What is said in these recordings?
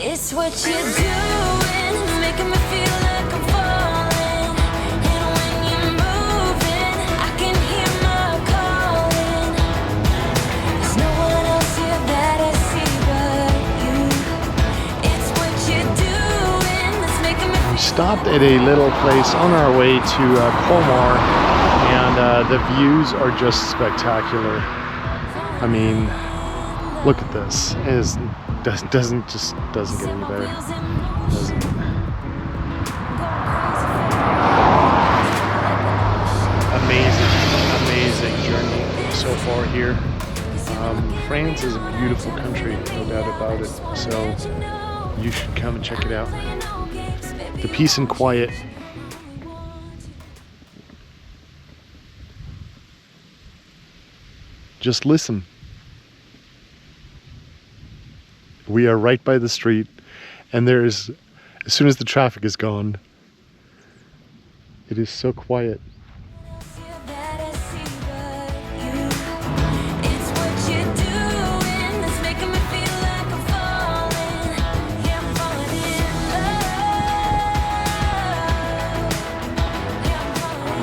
It's what you're doing, it's making me feel like I'm falling. And when you're moving, I can hear my calling. There's no one else here that I see but you. It's what you're doing, it's making me feel. We stopped at a little place on our way to Colmar, and the views are just spectacular. I mean, look at this. It doesn't get any better. Doesn't. Amazing journey so far here. France is a beautiful country, no doubt about it. So you should come and check it out. The peace and quiet. Just listen. We are right by the street, and there's, as soon as the traffic is gone, it is so quiet.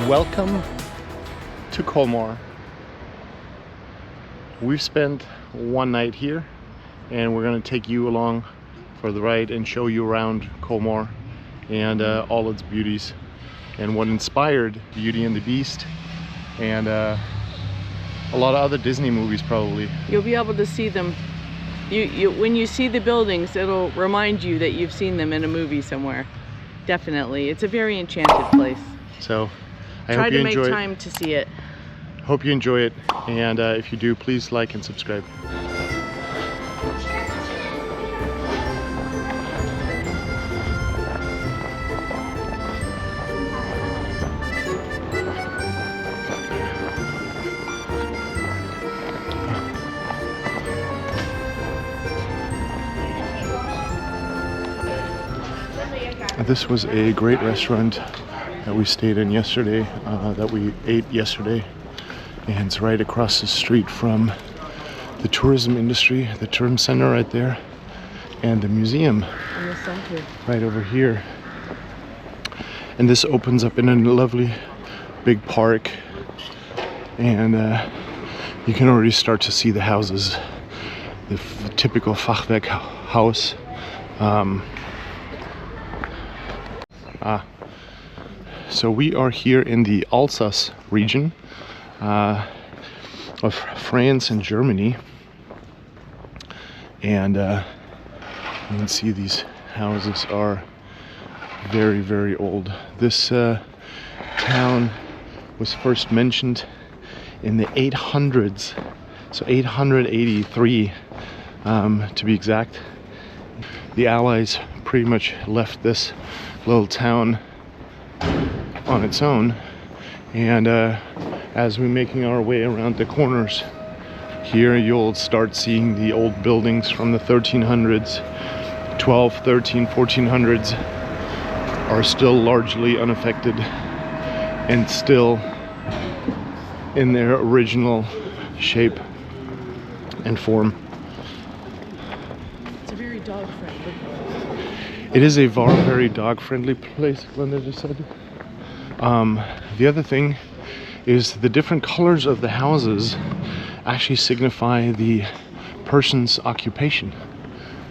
Welcome to Colmar. We've spent one night here, and we're going to take you along for the ride and show you around Colmar and all its beauties and what inspired Beauty and the Beast and a lot of other Disney movies probably. You'll be able to see them. When you see the buildings, it'll remind you that you've seen them in a movie somewhere. Definitely. It's a very enchanted place. So I Try hope you to make enjoy time to see it. Hope you enjoy it, and if you do, please like and subscribe. This was a great restaurant that we stayed in yesterday, that we ate yesterday, and it's right across the street from the tourism industry, the tourism center right there, and the museum In the center. right over here. And this opens up in a lovely big park, and you can already start to see the houses, the typical Fachwerk house. So we are here in the Alsace region of France and Germany, and you can see these houses are very, very old. This town was first mentioned in the 800s, so 883 to be exact. The Allies pretty much left this little town on its own, and as we're making our way around the corners here, you'll start seeing the old buildings from the 1300s, 12, 13, 1400s are still largely unaffected and still in their original shape and form. It's a very dog-friendly place. It is a very dog-friendly place, Glenda just said. The other thing is the different colors of the houses actually signify the person's occupation.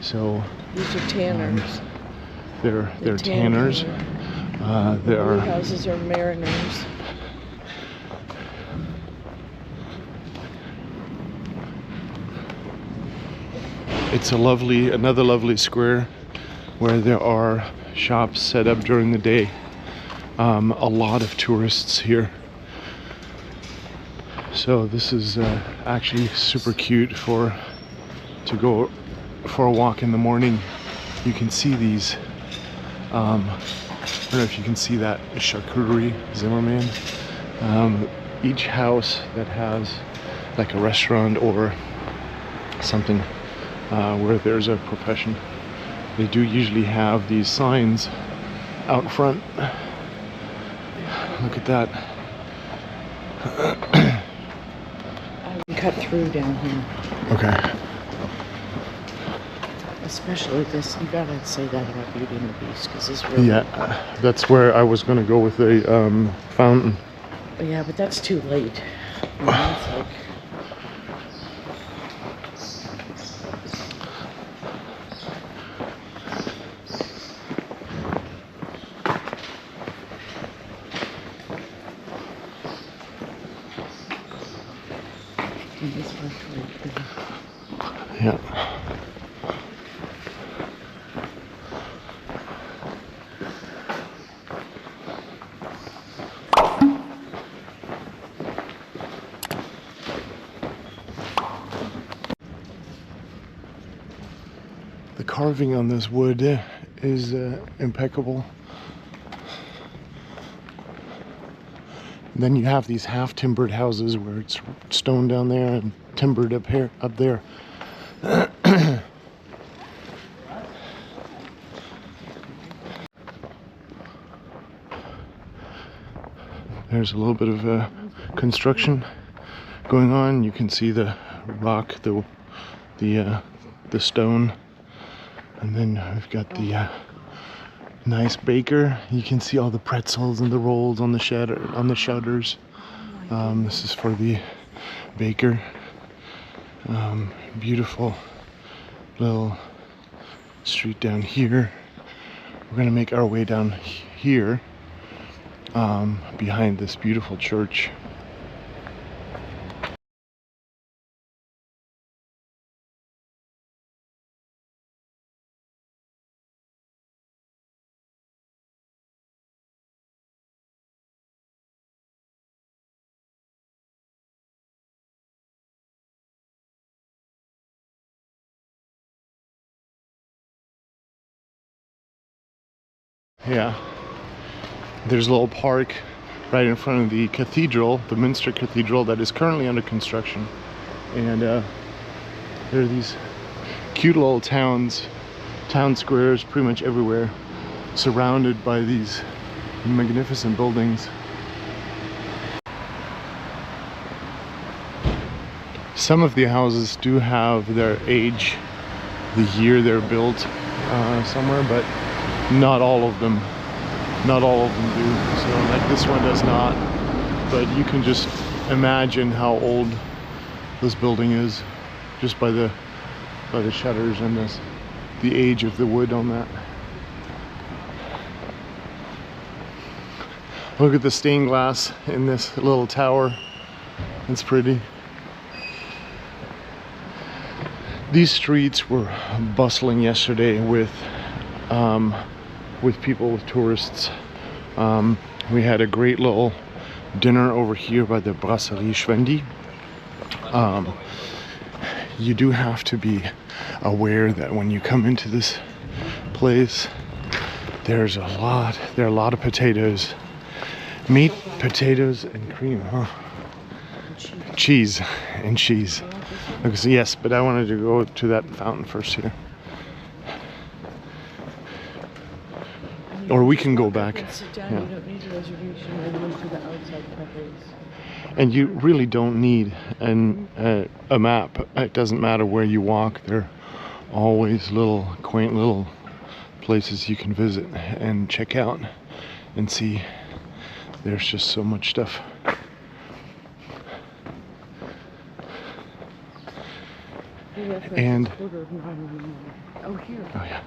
So These are tanners. they're tanners. There Blue are houses are mariners. It's another lovely square where there are shops set up during the day. A lot of tourists here. So this is actually super cute to go for a walk in the morning. You can see these, I don't know if you can see that charcuterie Zimmerman. Each house that has like a restaurant or something where there's a profession, they do usually have these signs out front. Look at that. I can cut through down here. Okay. Especially this, you gotta say that about Beauty and the Beast, because this really... Yeah, that's where I was gonna go with the fountain. Yeah, but that's too late. You know, it's like... And this one's right there. Yeah. The carving on this wood is impeccable. And then you have these half-timbered houses where it's stone down there and timbered up here, up there. There's a little bit of construction going on. You can see the rock, the stone, and then we've got the nice baker. You can see all the pretzels and the rolls on the shutters. This is for the baker. Beautiful little street down here. We're gonna make our way down here behind this beautiful church. Yeah, there's a little park right in front of the cathedral, the Minster Cathedral, that is currently under construction. And there are these cute little town squares pretty much everywhere, surrounded by these magnificent buildings. Some of the houses do have their age, the year they're built somewhere, but not all of them. Not all of them do. So like this one does not. But you can just imagine how old this building is just by the shutters and the age of the wood on that. Look at the stained glass in this little tower. It's pretty. These streets were bustling yesterday with people, with tourists. We had a great little dinner over here by the Brasserie Schwendi. You do have to be aware that when you come into this place, there are a lot of potatoes. Meat, potatoes, and cream, huh? Cheese. Okay, so yes, but I wanted to go to that fountain first here. Or we can go back. Sit down, yeah. You don't need a reservation and move to the outside cafes. And you really don't need a map. It doesn't matter where you walk. There are always quaint little places you can visit and check out and see. There's just so much stuff. And oh, here. Oh yeah.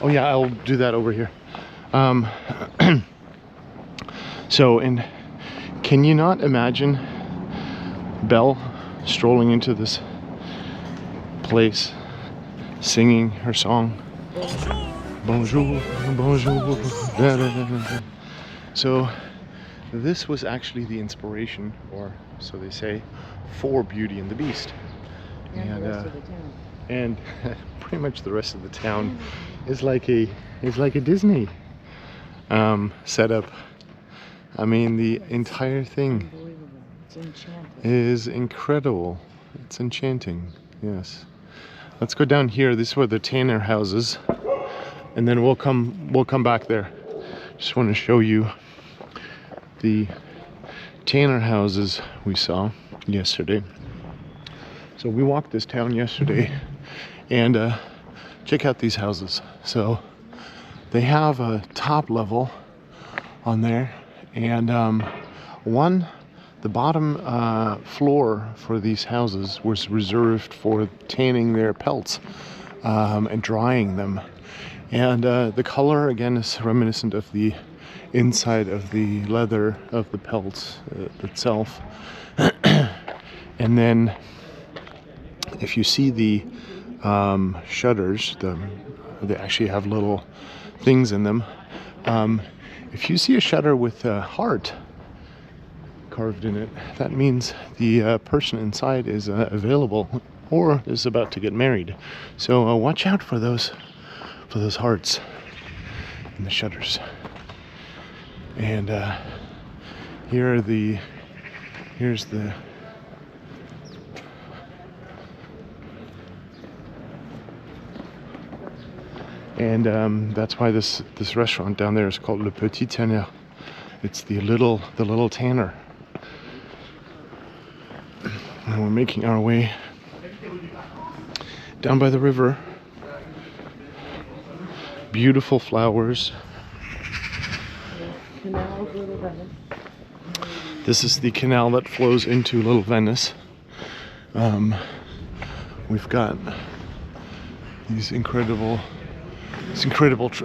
Oh yeah, I'll do that over here. Can you not imagine Belle strolling into this place, singing her song? Bonjour, bonjour. Da, da, da, da. So this was actually the inspiration, or so they say, for Beauty and the Beast. And the rest of the town. And pretty much the rest of the town is like a Disney setup. I mean, the entire thing is incredible. It's enchanting. Yes. Let's go down here. This is where the tanner houses, and then we'll come back there. Just want to show you the tanner houses we saw yesterday. So we walked this town yesterday And check out these houses. So they have a top level on there, and the bottom floor for these houses was reserved for tanning their pelts and drying them. And the color again is reminiscent of the inside of the leather of the pelts itself. And then if you see the shutters, they actually have little things in them. If you see a shutter with a heart carved in it, that means the person inside is available or is about to get married. So watch out for those hearts in the shutters. And here's the and that's why this restaurant down there is called Le Petit Tanner. It's the little tanner. And we're making our way down by the river. Beautiful flowers. Canal of Little Venice. This is the canal that flows into Little Venice. We've got these incredible,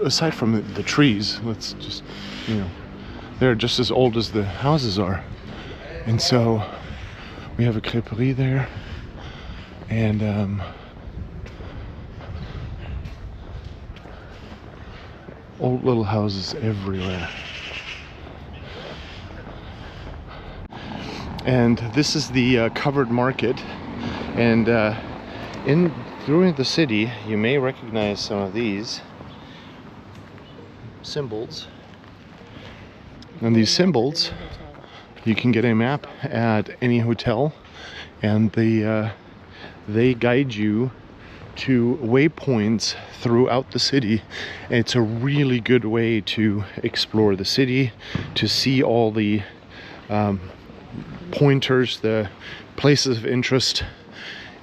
aside from the trees, let's just, they're just as old as the houses are. And so we have a crêperie there, and old little houses everywhere. And this is the covered market, and through the city you may recognize some of these symbols. And these symbols, you can get a map at any hotel, and they guide you to waypoints throughout the city. It's a really good way to explore the city, to see all the pointers, the places of interest,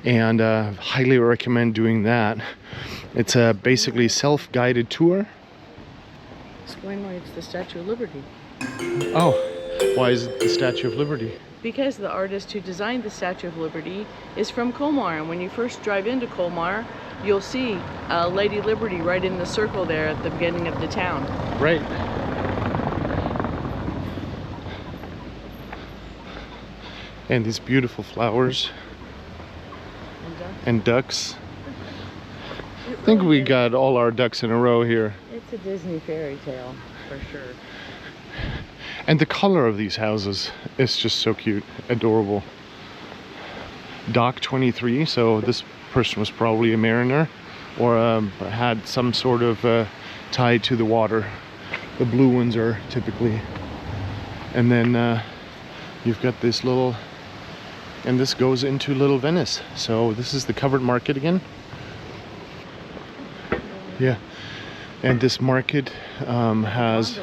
and highly recommend doing that. It's a basically self-guided tour. Explain why it's the Statue of Liberty. Oh, why is it the Statue of Liberty? Because the artist who designed the Statue of Liberty is from Colmar, and when you first drive into Colmar, you'll see Lady Liberty right in the circle there at the beginning of the town. Right. And these beautiful flowers and ducks. I think we got all our ducks in a row here. It's a Disney fairy tale, for sure. And the color of these houses is just so cute, adorable. Dock 23, so this person was probably a mariner or had some sort of tie to the water. The blue ones are typically. And then you've got this little, and this goes into Little Venice. So this is the covered market again. Yeah, and this market has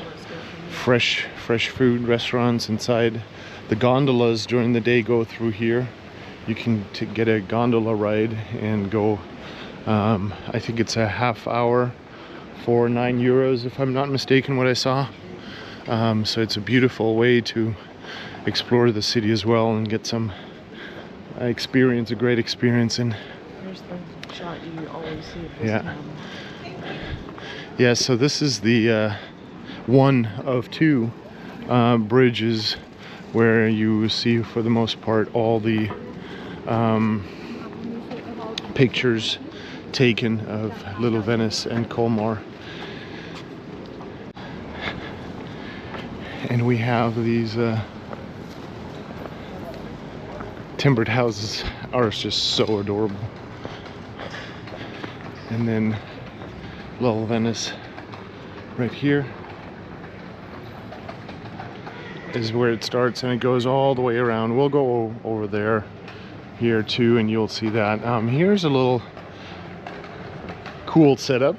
fresh food restaurants inside. The gondolas during the day go through here. You can get a gondola ride and go, I think it's a half hour for €9 if I'm not mistaken what I saw. So it's a beautiful way to explore the city as well and get some a great experience in. There's the shot you always see of this town. Yeah, so this is the one of two bridges where you see, for the most part, all the pictures taken of Little Venice and Colmar. And we have these timbered houses are just so adorable. And then Little Venice right here is where it starts, and it goes all the way around. We'll go over there here too, and you'll see that. Here's a little cool setup.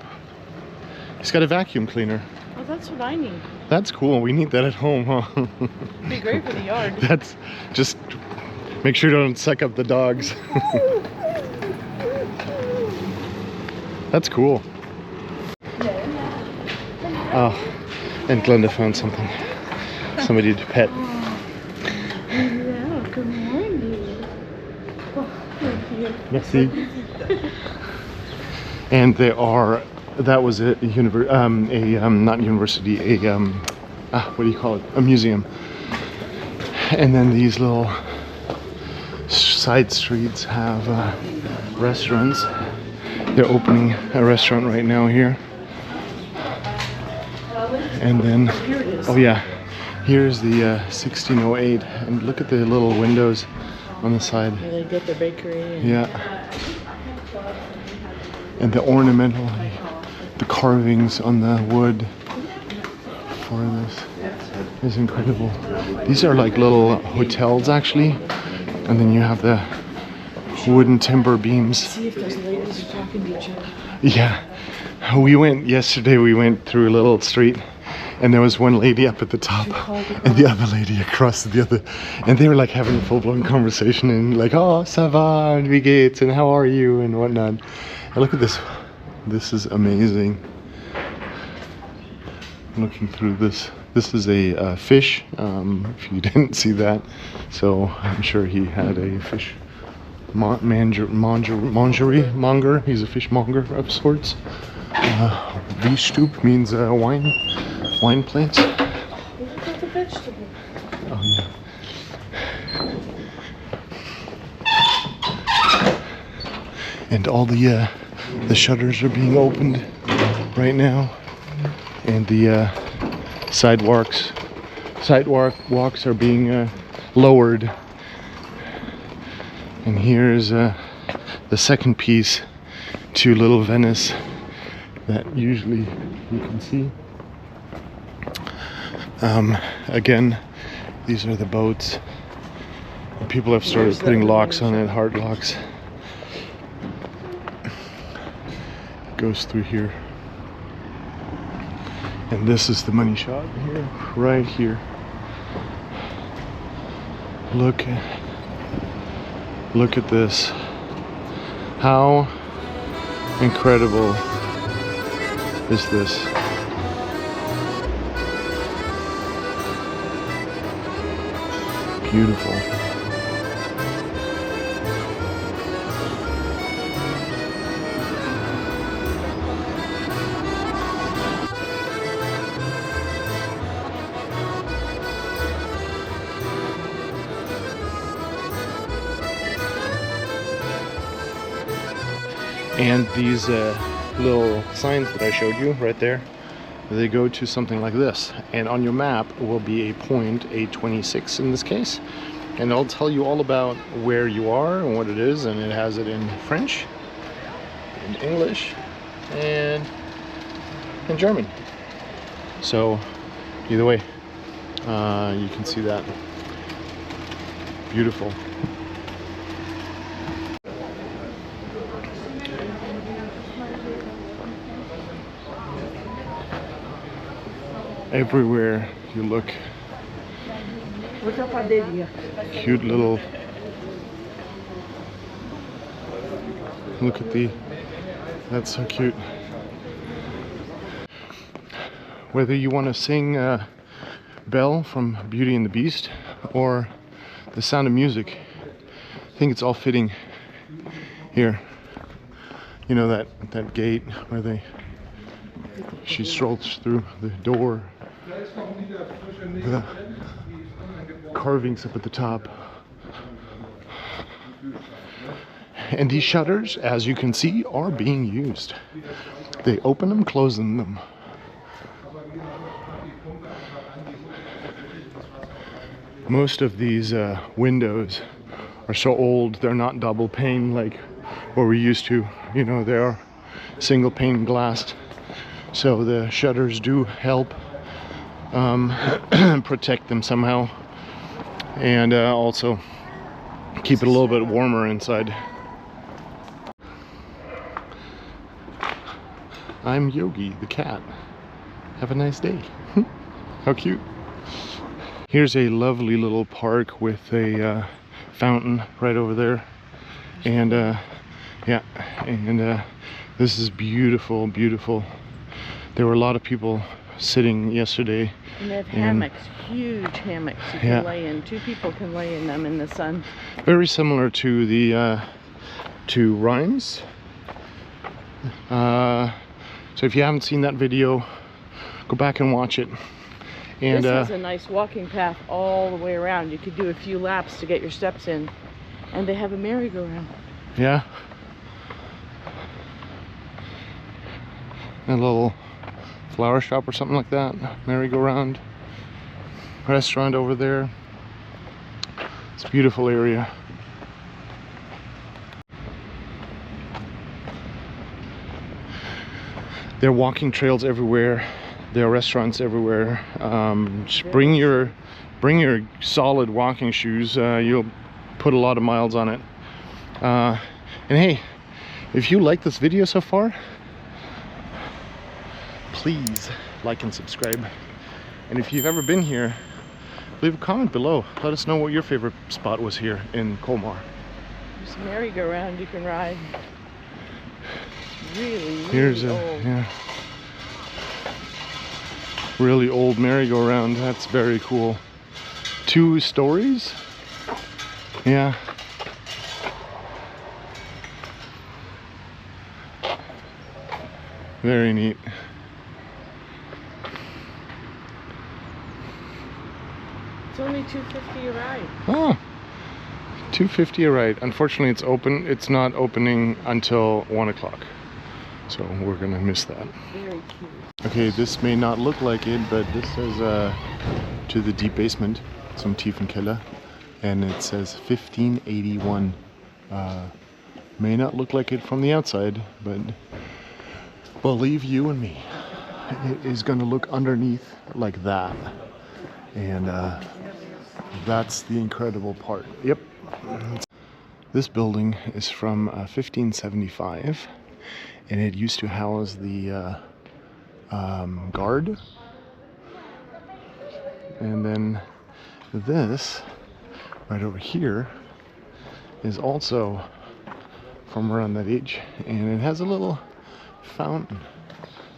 It's got a vacuum cleaner. Oh, that's what I need. That's cool. We need that at home, huh? It'd be great for the yard. That's just make sure you don't suck up the dogs. That's cool. Oh, and Glenda found something. Somebody to pet. Hello, good morning. Oh, thank you. Merci. And there are, that was not university, what do you call it? A museum. And then these little side streets have restaurants. They're opening a restaurant right now here. And then, oh yeah, here's the 1608, and look at the little windows on the side. Yeah, they get their bakery. And Yeah. And the ornamental, the carvings on the wood for this is incredible. These are like little hotels actually, and then you have the wooden timber beams. see if those ladies are talking to each other. Yeah, we went through a little street, and there was one lady up at the top and the other lady across the other, and they were like having a full-blown conversation and like, oh, ça va, and wie geht's, and how are you, and whatnot. And look at this. This is amazing. Looking through this. This is a fish, if you didn't see that. So I'm sure he had a fish monger. He's a fishmonger of sorts. Wiestub means wine plants. Look at the vegetable. Oh yeah. And all the shutters are being opened right now, and the sidewalks are being lowered. And here's the second piece to Little Venice that usually you can see. Again, these are the boats. People have started putting locks on it, hard locks. Goes through here. And this is the money shot here, right here. Look at this. How incredible is this? Beautiful. And these little signs that I showed you right there, they go to something like this. And on your map will be a point, a 26 in this case. And I'll tell you all about where you are and what it is. And it has it in French, in English, and in German. So either way, you can see that. Beautiful. Everywhere you look, cute little, look at that's so cute. Whether you want to sing Belle from Beauty and the Beast or The Sound of Music, I think it's all fitting here. You know that gate where she strolls through the door. The carvings up at the top. And these shutters, as you can see, are being used. They open them, close them. Most of these windows are so old, they're not double pane like what we're used to. You know, they are single pane glass. So the shutters do help protect them somehow, and also keep it a little bit warmer inside. I'm Yogi the cat. Have a nice day. How cute. Here's a lovely little park with a fountain right over there, and yeah, and This is beautiful, beautiful. There were a lot of people sitting yesterday. And they have hammocks, huge hammocks you can lay in. 2 people can lay in them in the sun. Very similar to the to Rheims. So if you haven't seen that video, go back and watch it. And this has a nice walking path all the way around. You could do a few laps to get your steps in. And they have a merry-go-round. yeah, a little flower shop or something like that. Merry-go-round. Restaurant over there. It's a beautiful area. There are walking trails everywhere. There are restaurants everywhere. Just bring your solid walking shoes. You'll put a lot of miles on it. And hey, if you like this video so far, please like and subscribe. And if you've ever been here, leave a comment below. Let us know what your favorite spot was here in Colmar. There's a merry-go-round you can ride. Really Here's old. Really old merry-go-round. That's very cool. 2 stories. Yeah. Very neat. It's only $2.50 a ride. Oh, $2.50 a ride. Unfortunately, it's not opening until 1 o'clock. So we're gonna miss that. Very cute. Okay, this may not look like it, but this says to the deep basement, some tiefen Keller, and it says 1581. May not look like it from the outside, but believe you and me, it is going to look underneath like that, and that's the incredible part. Yep. This building is from 1575, and it used to house the guard. And then this right over here is also from around that age, and it has a little fountain,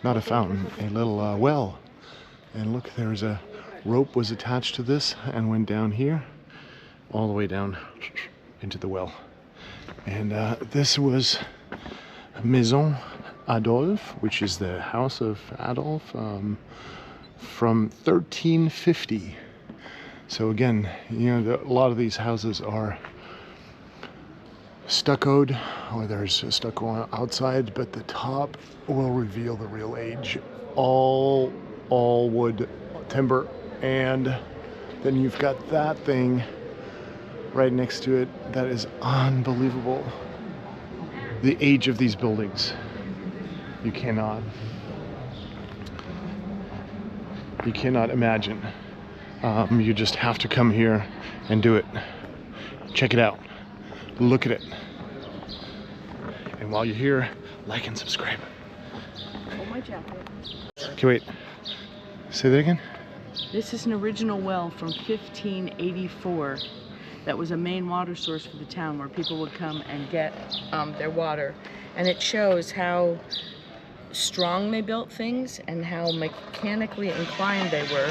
not a fountain, a little well. And look, there's a rope was attached to this and went down here all the way down into the well. And this was Maison Adolphe, which is the house of Adolf, from 1350. So again, you know, a lot of these houses are stuccoed, or there's stucco outside, but the top will reveal the real age. All wood, timber, and then you've got that thing right next to it. That is unbelievable. The age of these buildings. You cannot imagine. You just have to come here and do it. Check it out. Look at it. And while you're here, like and subscribe. Oh, my jacket. Okay, wait. Say that again? This is an original well from 1584. That was a main water source for the town where people would come and get their water. And it shows how strong they built things and how mechanically inclined they were.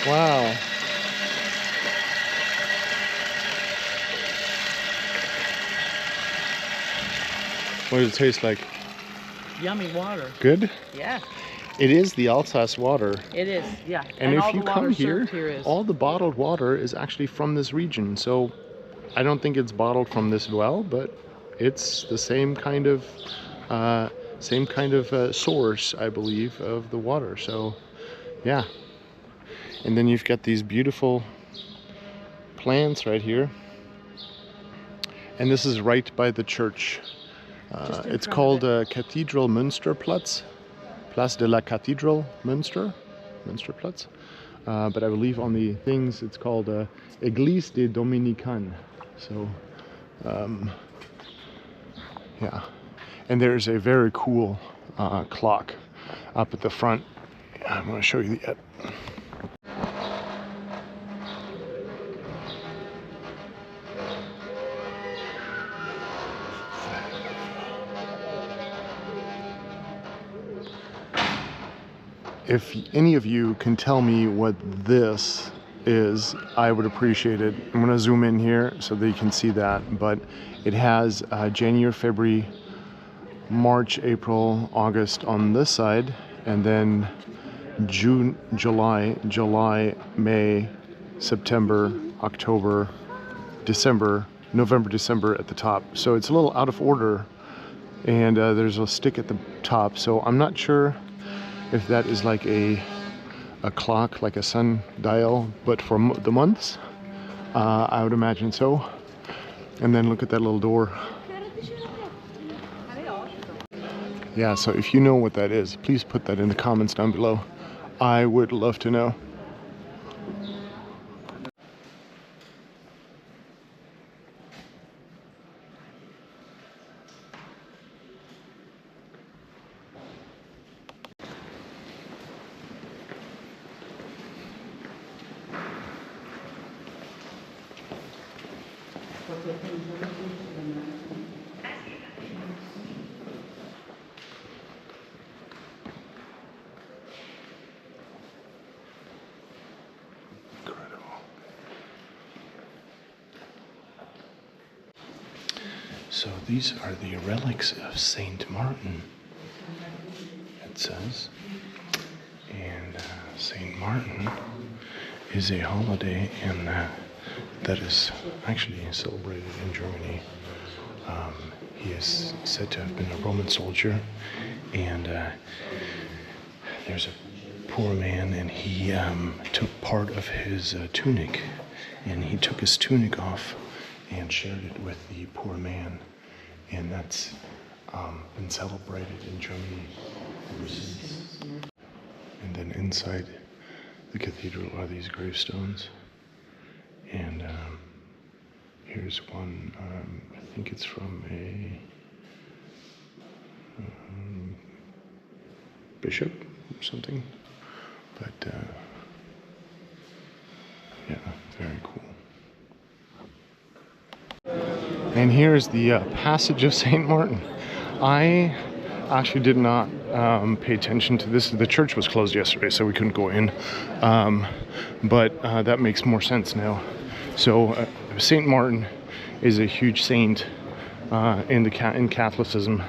Wow. What does it taste like? Yummy water. Good? Yeah, It is the Alsace water. it is. Yeah. And all if you the water come here, served here is. all the bottled water is actually from this region. So I don't think it's bottled from this well, but it's the same kind of source, I believe, of the water. So yeah. And then you've got these beautiful plants right here. And this is right by the church. It's called Cathedral Münsterplatz. Place de la Cathédrale Münsterplatz. But I believe on the things it's called Église des Dominicains. So, yeah. And there's a very cool clock up at the front. I'm going to show you that. if any of you can tell me what this is, I would appreciate it. I'm gonna zoom in here so that you can see that, but it has January, February, March, April, August on this side, and then June, July, May, September, October, December, November, December at the top. So it's a little out of order, and there's a stick at the top. So I'm not sure if that is like a clock, like a sundial, but for the months, I would imagine so. And then look at that little door. Yeah, so if you know what that is, please put that in the comments down below. I would love to know. So these are the relics of Saint Martin, it says. And Saint Martin is a holiday that is actually celebrated in Germany. He is said to have been a Roman soldier, and there's a poor man, and he took part of his tunic, and he took his tunic off and shared it with the poor man, and that's been celebrated in Germany ever since. And then inside the cathedral are these gravestones, and here's one, I think it's from a bishop or something, but yeah, very cool. And here's the passage of Saint Martin. I actually did not pay attention to this. The church was closed yesterday, so we couldn't go in. But that makes more sense now. So Saint Martin is a huge saint in Catholicism.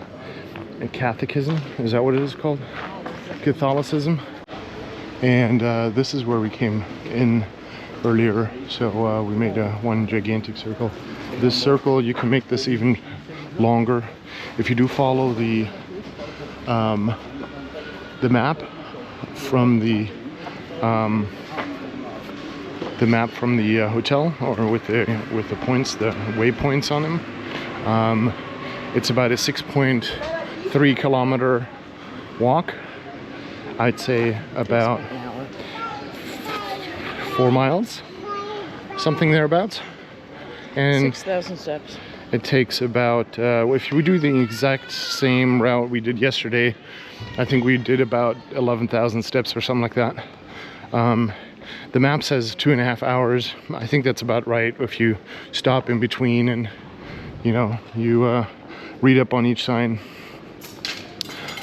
Catechism, is that what it is called? Catholicism. And this is where we came in earlier. So we made one gigantic circle. This circle, you can make this even longer if you do follow the map from the hotel, or with the points, the waypoints on them. It's about a 6.3 kilometer walk. I'd say about 4 miles, something thereabouts. And 6,000 steps. it takes about, if we do the exact same route we did yesterday, I think we did about 11,000 steps or something like that. The map says 2.5 hours. I think that's about right if you stop in between and, you read up on each sign.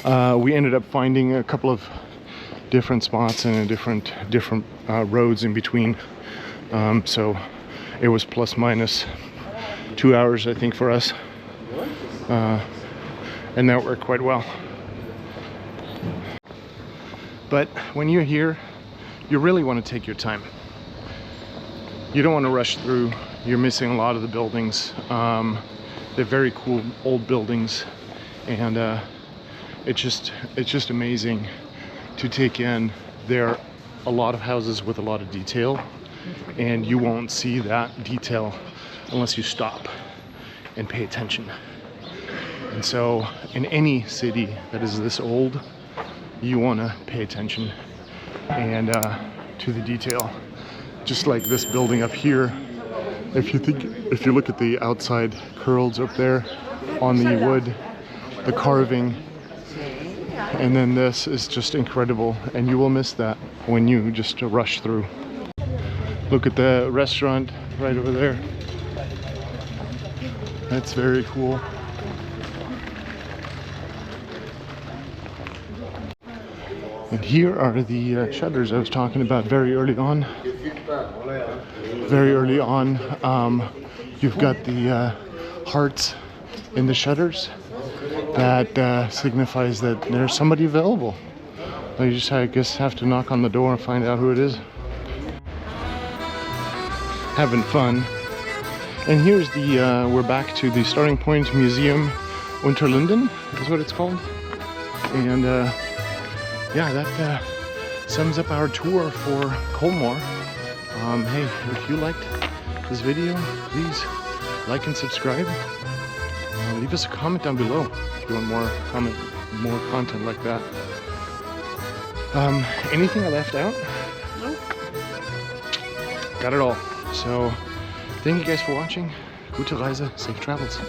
We ended up finding a couple of different spots and different roads in between. So it was plus minus 2 hours, I think, for us. And that worked quite well. But when you're here, you really want to take your time. You don't want to rush through. You're missing a lot of the buildings. They're very cool old buildings, and it's just amazing to take in. There are a lot of houses with a lot of detail, and you won't see that detail unless you stop and pay attention. And so in any city that is this old, you want to pay attention and to the detail. Just like this building up here, if you look at the outside curls up there on the wood, the carving, and then this is just incredible, and you will miss that when you just rush through. Look at the restaurant right over there. That's very cool. And here are the shutters I was talking about very early on. Very early on, you've got the hearts in the shutters. That signifies that there's somebody available. You just, I guess, have to knock on the door and find out who it is. Having fun. And here's the, we're back to the starting point museum. Unterlinden is what it's called. And yeah, that sums up our tour for Colmar. Hey, if you liked this video, please like and subscribe. Leave us a comment down below if you want more content like that. Anything I left out? Nope. Got it all. So, thank you guys for watching. Gute Reise, safe travels.